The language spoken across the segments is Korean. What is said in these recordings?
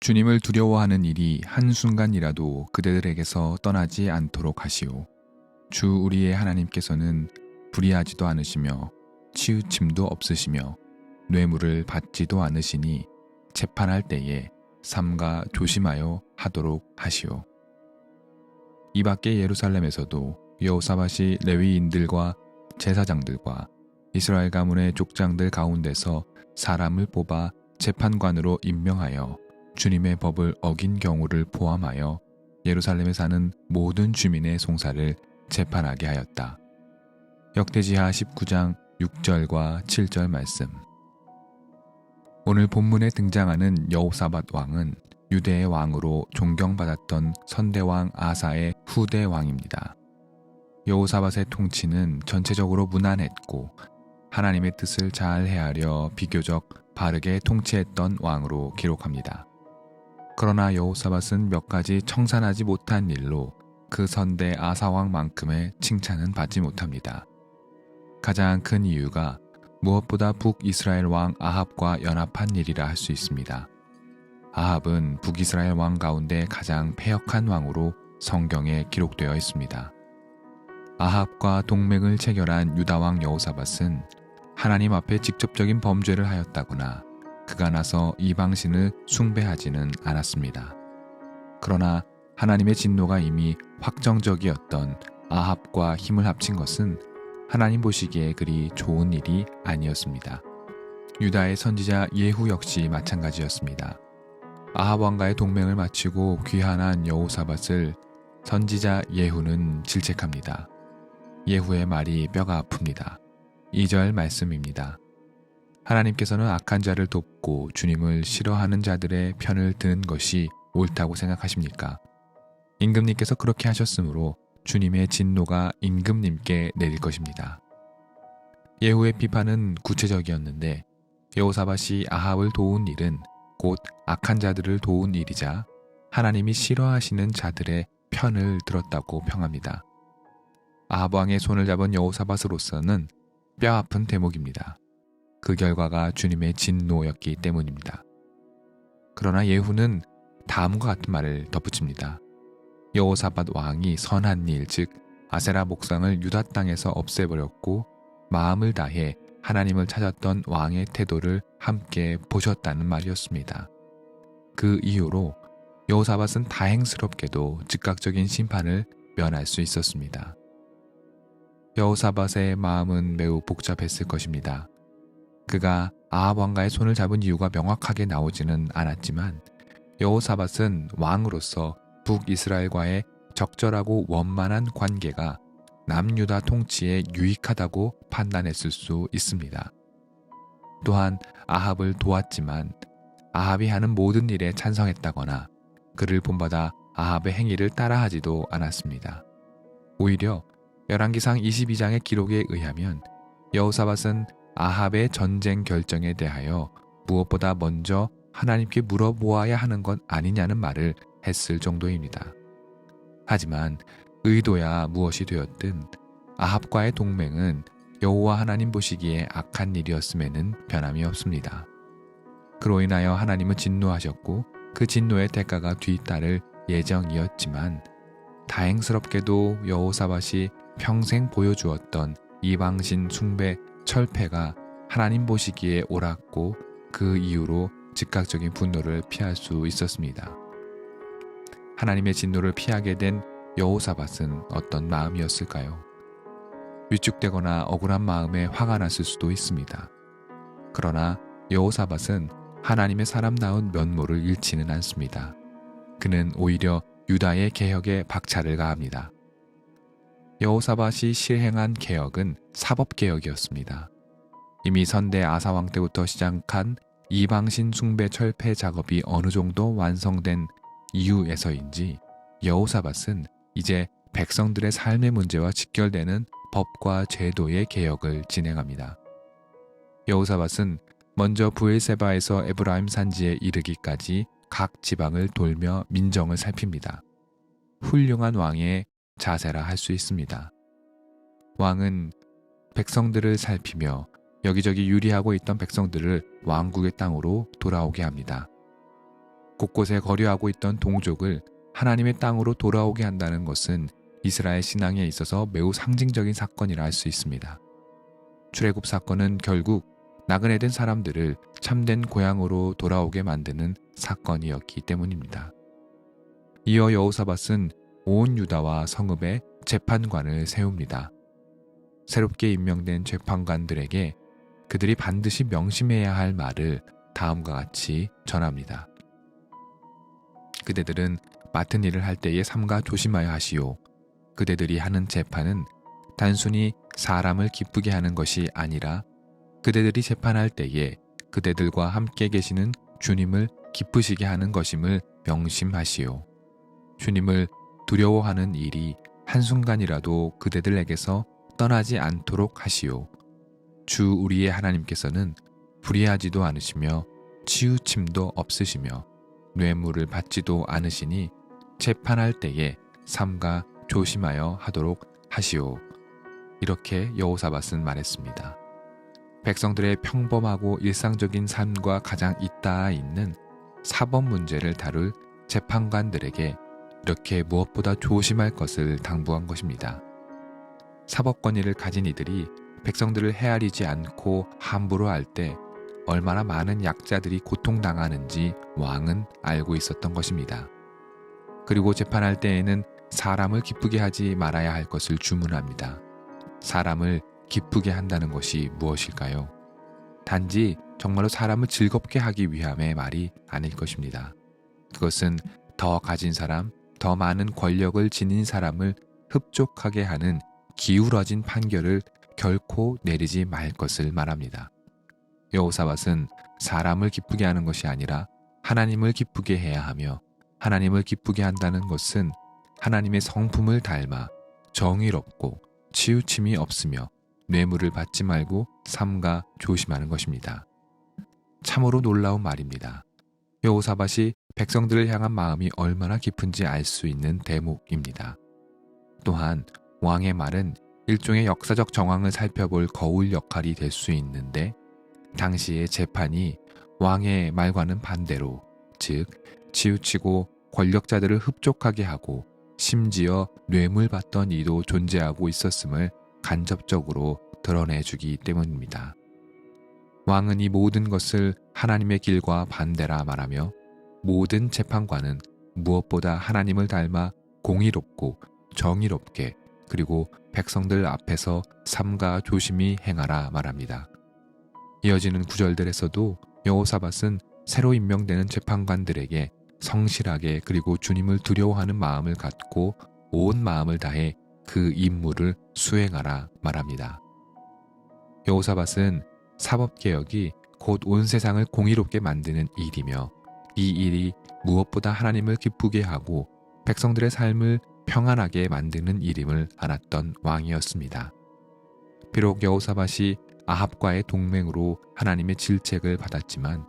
주님을 두려워하는 일이 한순간이라도 그대들에게서 떠나지 않도록 하시오. 주 우리의 하나님께서는 불의하지도 않으시며 치우침도 없으시며 뇌물을 받지도 않으시니 재판할 때에 삼가 조심하여 하도록 하시오. 이 밖에 예루살렘에서도 여호사밧이 레위인들과 제사장들과 이스라엘 가문의 족장들 가운데서 사람을 뽑아 재판관으로 임명하여 주님의 법을 어긴 경우를 포함하여 예루살렘에 사는 모든 주민의 송사를 재판하게 하였다. 역대지하 19장 6절과 7절 말씀. 오늘 본문에 등장하는 여호사밧 왕은 유대의 왕으로 존경받았던 선대왕 아사의 후대 왕입니다. 여호사밧의 통치는 전체적으로 무난했고 하나님의 뜻을 잘 헤아려 비교적 바르게 통치했던 왕으로 기록합니다. 그러나 여호사밧은 몇 가지 청산하지 못한 일로 그 선대 아사왕만큼의 칭찬은 받지 못합니다. 가장 큰 이유가 무엇보다 북이스라엘 왕 아합과 연합한 일이라 할 수 있습니다. 아합은 북이스라엘 왕 가운데 가장 패역한 왕으로 성경에 기록되어 있습니다. 아합과 동맹을 체결한 유다왕 여호사밧은 하나님 앞에 직접적인 범죄를 하였다거나 그가 나서 이방신을 숭배하지는 않았습니다. 그러나 하나님의 진노가 이미 확정적이었던 아합과 힘을 합친 것은 하나님 보시기에 그리 좋은 일이 아니었습니다. 유다의 선지자 예후 역시 마찬가지였습니다. 아합 왕과의 동맹을 마치고 귀환한 여호사밧을 선지자 예후는 질책합니다. 예후의 말이 뼈가 아픕니다. 2절 말씀입니다. 하나님께서는 악한 자를 돕고 주님을 싫어하는 자들의 편을 드는 것이 옳다고 생각하십니까? 임금님께서 그렇게 하셨으므로 주님의 진노가 임금님께 내릴 것입니다. 예후의 비판은 구체적이었는데 여호사밧이 아합을 도운 일은 곧 악한 자들을 도운 일이자 하나님이 싫어하시는 자들의 편을 들었다고 평합니다. 아합 왕의 손을 잡은 여호사밧으로서는 뼈아픈 대목입니다. 그 결과가 주님의 진노였기 때문입니다. 그러나 예후는 다음과 같은 말을 덧붙입니다. 여호사밧 왕이 선한 일, 즉 아세라 목상을 유다 땅에서 없애버렸고 마음을 다해 하나님을 찾았던 왕의 태도를 함께 보셨다는 말이었습니다. 그 이유로 여호사밧은 다행스럽게도 즉각적인 심판을 면할 수 있었습니다. 여호사밧의 마음은 매우 복잡했을 것입니다. 그가 아합 왕과의 손을 잡은 이유가 명확하게 나오지는 않았지만 여호사밧은 왕으로서 북이스라엘과의 적절하고 원만한 관계가 남유다 통치에 유익하다고 판단했을 수 있습니다. 또한 아합을 도왔지만 아합이 하는 모든 일에 찬성했다거나 그를 본받아 아합의 행위를 따라하지도 않았습니다. 오히려 열왕기상 22장의 기록에 의하면 여호사밧은 아합의 전쟁 결정에 대하여 무엇보다 먼저 하나님께 물어보아야 하는 것 아니냐는 말을 했을 정도입니다. 하지만 의도야 무엇이 되었든 아합과의 동맹은 여호와 하나님 보시기에 악한 일이었음에는 변함이 없습니다. 그로 인하여 하나님은 진노하셨고 그 진노의 대가가 뒤따를 예정이었지만 다행스럽게도 여호사밧이 평생 보여주었던 이방신 숭배 철폐가 하나님 보시기에 옳았고 그 이후로 즉각적인 분노를 피할 수 있었습니다. 하나님의 진노를 피하게 된 여호사밧은 어떤 마음이었을까요? 위축되거나 억울한 마음에 화가 났을 수도 있습니다. 그러나 여호사밧은 하나님의 사람다운 면모를 잃지는 않습니다. 그는 오히려 유다의 개혁에 박차를 가합니다. 여호사밧이 실행한 개혁은 사법개혁이었습니다. 이미 선대 아사왕 때부터 시작한 이방신 숭배 철폐 작업이 어느 정도 완성된 이유에서인지 여호사밧은 이제 백성들의 삶의 문제와 직결되는 법과 제도의 개혁을 진행합니다. 여호사밧은 먼저 브엘세바에서 에브라임 산지에 이르기까지 각 지방을 돌며 민정을 살핍니다. 훌륭한 왕의 자세라 할 수 있습니다. 왕은 백성들을 살피며 여기저기 유리하고 있던 백성들을 왕국의 땅으로 돌아오게 합니다. 곳곳에 거류하고 있던 동족을 하나님의 땅으로 돌아오게 한다는 것은 이스라엘 신앙에 있어서 매우 상징적인 사건이라 할 수 있습니다. 출애굽 사건은 결국 나그네된 사람들을 참된 고향으로 돌아오게 만드는 사건이었기 때문입니다. 이어 여호사밧은 온 유다와 성읍에 재판관을 세웁니다. 새롭게 임명된 재판관들에게 그들이 반드시 명심해야 할 말을 다음과 같이 전합니다. 그대들은 맡은 일을 할 때에 삼가 조심하여 하시오. 그대들이 하는 재판은 단순히 사람을 기쁘게 하는 것이 아니라 그대들이 재판할 때에 그대들과 함께 계시는 주님을 기쁘시게 하는 것임을 명심하시오. 주님을 두려워하는 일이 한순간이라도 그대들에게서 떠나지 않도록 하시오. 주 우리의 하나님께서는 불의하지도 않으시며 치우침도 없으시며 뇌물을 받지도 않으시니 재판할 때에 삼가 조심하여 하도록 하시오. 이렇게 여호사밧은 말했습니다. 백성들의 평범하고 일상적인 삶과 가장 잇닿아 있는 사법 문제를 다룰 재판관들에게 이렇게 무엇보다 조심할 것을 당부한 것입니다. 사법 권위를 가진 이들이 백성들을 헤아리지 않고 함부로 할 때 얼마나 많은 약자들이 고통당하는지 왕은 알고 있었던 것입니다. 그리고 재판할 때에는 사람을 기쁘게 하지 말아야 할 것을 주문합니다. 사람을 기쁘게 한다는 것이 무엇일까요? 단지 정말로 사람을 즐겁게 하기 위함의 말이 아닐 것입니다. 그것은 더 가진 사람, 더 많은 권력을 지닌 사람을 흡족하게 하는 기울어진 판결을 결코 내리지 말 것을 말합니다. 여호사밧은 사람을 기쁘게 하는 것이 아니라 하나님을 기쁘게 해야 하며 하나님을 기쁘게 한다는 것은 하나님의 성품을 닮아 정의롭고 치우침이 없으며 뇌물을 받지 말고 삼가 조심하는 것입니다. 참으로 놀라운 말입니다. 여호사밧이 백성들을 향한 마음이 얼마나 깊은지 알 수 있는 대목입니다. 또한 왕의 말은 일종의 역사적 정황을 살펴볼 거울 역할이 될 수 있는데 당시의 재판이 왕의 말과는 반대로 즉 치우치고 권력자들을 흡족하게 하고 심지어 뇌물 받던 이도 존재하고 있었음을 간접적으로 드러내주기 때문입니다. 왕은 이 모든 것을 하나님의 길과 반대라 말하며 모든 재판관은 무엇보다 하나님을 닮아 공의롭고 정의롭게 그리고 백성들 앞에서 삼가 조심히 행하라 말합니다. 이어지는 구절들에서도 여호사밧은 새로 임명되는 재판관들에게 성실하게 그리고 주님을 두려워하는 마음을 갖고 온 마음을 다해 그 임무를 수행하라 말합니다. 여호사밧은 사법개혁이 곧 온 세상을 공의롭게 만드는 일이며 이 일이 무엇보다 하나님을 기쁘게 하고 백성들의 삶을 평안하게 만드는 일임을 알았던 왕이었습니다. 비록 여호사밧이 아합과의 동맹으로 하나님의 질책을 받았지만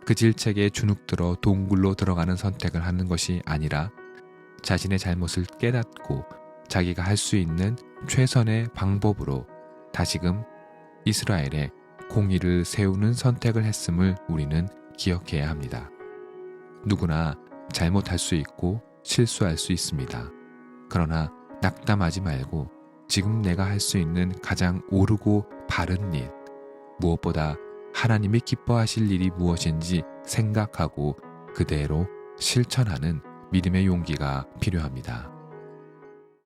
그 질책에 주눅들어 동굴로 들어가는 선택을 하는 것이 아니라 자신의 잘못을 깨닫고 자기가 할 수 있는 최선의 방법으로 다시금 이스라엘의 공의를 세우는 선택을 했음을 우리는 기억해야 합니다. 누구나 잘못할 수 있고 실수할 수 있습니다. 그러나 낙담하지 말고 지금 내가 할 수 있는 가장 옳고 바른 일, 무엇보다 하나님이 기뻐하실 일이 무엇인지 생각하고 그대로 실천하는 믿음의 용기가 필요합니다.